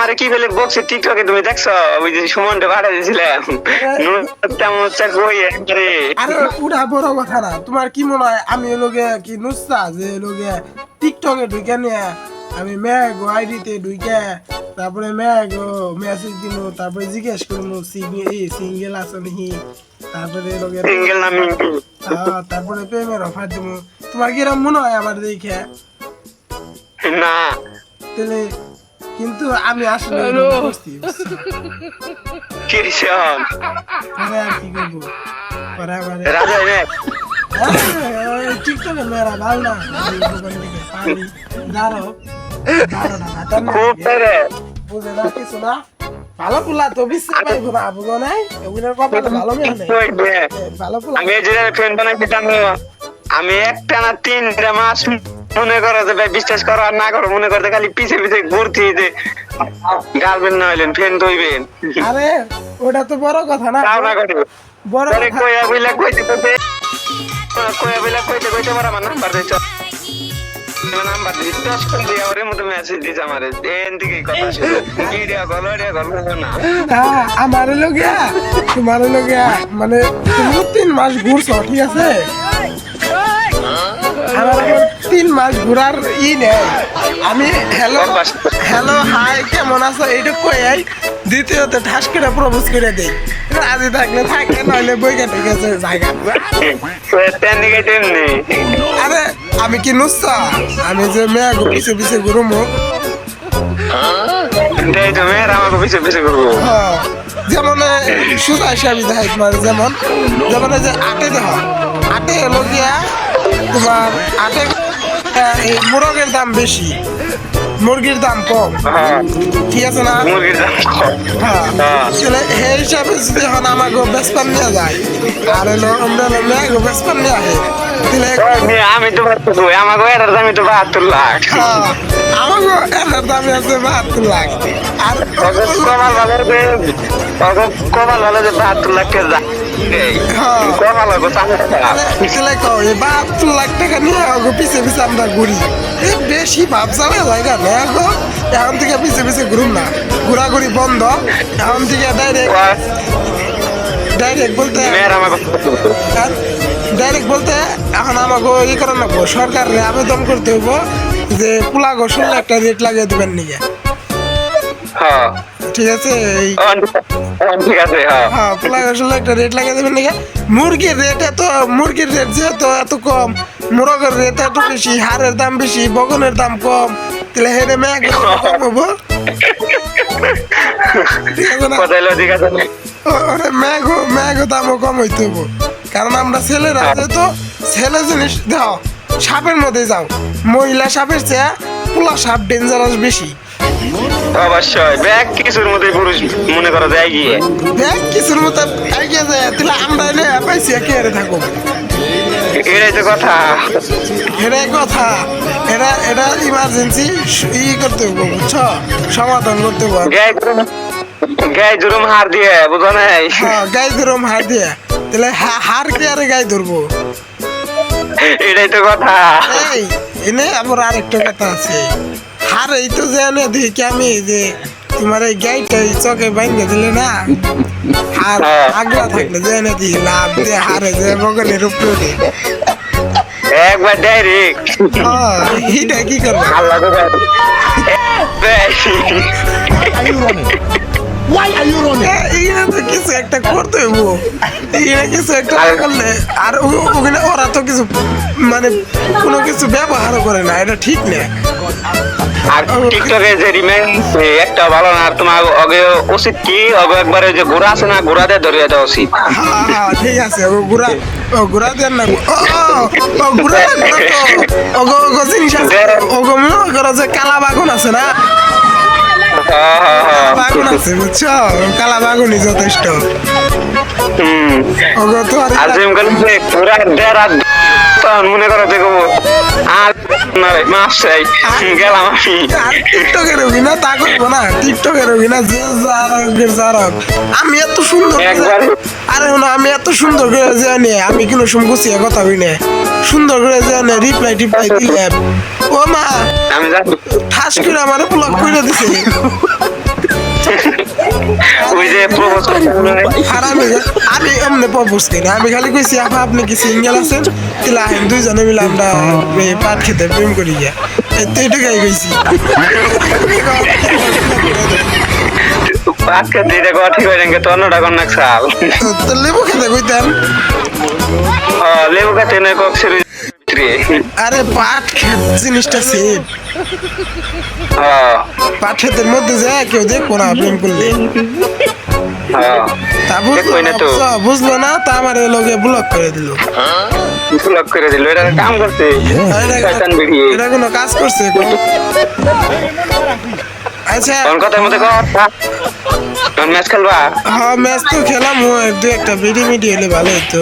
আমারে কি ফেলে বকছে টিকটকে, তুমি দেখছো? ওই যে সুমনটা পাঠা দিয়েছিলাম, কই একবারে। আরে ওটা বড় কথা না। তোমার কি মনে হয় আমি লোকে কি নুসা যে লোকে টিকটকে ঢুকে নিয়ে আমি ম্যাগ আইডিতে ঢুকে তারপরে ম্যাগ মেসেজ দিব, তারপরে জিজ্ঞেস করবো সিঙ্গেল আছে নাকি, তারপরে লোকে সিঙ্গেল নামি তারপরে প্রেমের অফার দিব। তোমার কি এরকম মনে হয় আমার দেখে? না তাহলে কিন্তু আমি আসলে বুঝতে কিরকম পরে আর কি করবো, পরে আমার রাজা টিকটকে মেয়েরা ভালো না পারি দাঁড়ো খুব পেরে বুঝে না কিছু না। ভালো পোলা তো বিশ্বাস পাইবো না বুঝো নাই, ওগুলোর কপালে ভালো মেয়ে নেই, ভালো পোলা। আমি এই যে ফ্রেন্ড বানাইছিলাম, আমি একটা না 3 মাস মনে করো যে ভাই বিশ্বাস করো আর না করো, মনে করতে খালি পিছে পিছে ঘুরছি যে গার্লফ্রেন্ড না হইলেন ফ্রেন্ড হইবেন। আরে ওটা তো বড় কথা না, তাও না করে বড় আরে কথা। কইয়া বইলা কইতে কইতে পারে আমার নাম্বার দিছ, নাম্বার দিছ দশ করে দিয়ে ওর মতো মেসেজ দিছ আমারে দেন দিকে কথা শুনে ভিডিও কল না। হ্যাঁ আমার লগিয়া তোমার লগিয়া মানে তুমি 3 মাস ঘুরছো, ঠিক আছে? আমার এখন 3 মাস ঘুরার ই নেই। আমি হ্যালো হ্যালো হাই কেমন আছো এইটা কই দ্বিতীয়তে ঠাস করে প্রপোজ করে দেই, রাজি থাকলে থাকে নইলে বই কেটে গেছে জায়গা। আরে আমি কি নুসা আমি যে মেয়ে পিছে পিছে ঘুরমু? যেমন সুজা হিসাবে দেখাই তোমার, যেমন যেমন যে আটে দেখ আটে হলো গিয়া তোমার আটে মোরগের দাম বেশি, মুরগির দাম কম, ঠিক আছে না? হ্যাঁ তাহলে সেই হিসাবে যদি এখন আমাকে বেসপান নেওয়া যায় আর হলো আমরা মেয়েকে বেসপান নেওয়া হয় তাহলে আমি তো আমাকে এটার দামি তো 72 লাখ, আমাকে এটার দামি আছে 72 লাখ। আর কমাল ভালো যে 72 লাখ কমাল 72 লাখ টাকা নিয়ে পিছে পিছে আমরা ঘুরি, বেশি ভাবসাবে জায়গা না গো। এখন থেকে পিছে পিছে ঘুরুম না, ঘোরাঘুরি বন্ধ এখন থেকে। ডাইরেক্ট বলতে এখন আমাকে ই করে নেবো, সরকারের আবেদন করতে হইব যে পোলা গোসল একটা রেট লাগিয়ে দেবেন নিয়ে, ঠিক আছে? ঠিক আছে হ্যাঁ পোলা গোসল একটা রেট লাগিয়ে দেবেন নিয়ে। মুরগির রেট যেহেতু এত কম, মোরগের রেট এত বেশি, হাড়ের দাম বেশি, বগনের দাম কম, তাহলে হেরে মেয়ে কম হবো, ঠিক আছে না? ম্যাগো দামও কম হইতে হইব, কারণ আমরা ছেলেরা যেহেতু ছেলে জিনিস দাও সাপের মধ্যে যাও, মহিলা সাপের চেয়ে পোলা সাপ ডেঞ্জারাস বেশি। অবশ্যই ব্যাগ কিছুর মধ্যে পুরুষ মনে করা যায় গিয়ে ব্যাগ কিছুর মধ্যে এগিয়ে যায়, তাহলে আমরা এনে পাইছি একে এরে থাকো, এটাই তো কথা। এটাই কথা। এটা ইমার্জেন্সি ই করতে হইব, বুঝছো? সমাধান করতে হইব। গায়ে জুরুম হার দিয়ে বুঝো নাই? হ্যাঁ গাই ধরুম হার দিয়ে, তাহলে হার কে আরে গাই ধরবো, এটাই তো কথা। এই এনে আবার আরেকটা কথা আছে, হার এই তো যে এনে দেখি আমি যে তোমার এই গাইটা চকে ভাঙে দিলে না, আর আগলা থাকলে যে এনে দিই লাভ দিয়ে হারে যে বগলের উপরে একবার ডাইরেক্ট এইটা কি করবো? আল্লাহ এইখানে তো কিছু একটা করতে হইব, এইখানে কিছু একটা করলে। আর ওখানে ওরা তো কিছু মানে কোনো কিছু ব্যবহারও করে না, এটা ঠিক না। আর টিকটকে যে রিমেন্স একটা ভালো না, আর তোমার আগে উচিত কি আগে একবারে যে ঘোড়া আছে না, ঘোড়া দিয়ে ধরিয়ে দেওয়া উচিত। হ্যাঁ ঠিক আছে, ঘোড়া দেন না, জিনিস আছে মনে করো যে কালা বাগুন আছে না, বাগুন আছে বুঝছো, কালা বাগুনই যথেষ্ট। আর যেম ঘোড়া দেড় মনে করো দেখো আর মাস চাই গেলাম আমি। টিকটকের অভিনয় তা করবো না, টিকটকের অভিনয় যে যারক আমি এত সুন্দর, আরে আমি এত সুন্দর করে জানি, আমি কোনো গুছিয়ে কথা হই না, সুন্দর করে জানি রিপ্লাই দিলে ও মা আমি জানি ঠাস করে আমার ব্লক করে দিছে। ওই যে প্রপোজ আর আমি এমনি প্রপোজ করি আমি খালি কইছি আপা আপনি কি সিঙ্গেল আছেন তাহলে আহেন দুইজনে মিলে আমরা এই পাট খেতে প্রেম করি গিয়া তো এটুকাই কইছি আজকে দিতে কথা ঠিক হয়ে যাবে তন্নটা কন্যাক সাল তো লেবু খেতে কইতাম লেবু কাটে না কক সেরে আরে পাট খেত জিনিসটা সেম পাট খেতের মধ্যে যায় কেউ দেখবো না প্রেম করলে তা বুঝলো না বুঝলো না তা আমার লোকে ব্লক করে দিল ব্লক করে দিল এটা কাম করছে শয়তান বেরিয়ে এটা কোনো কাজ করছে আচ্ছা কোন কথার মধ্যে কথা ম্যাচ খেলবা হ্যাঁ ম্যাচ তো খেলাম দু একটা বিডি মিডি হলে ভালো হতো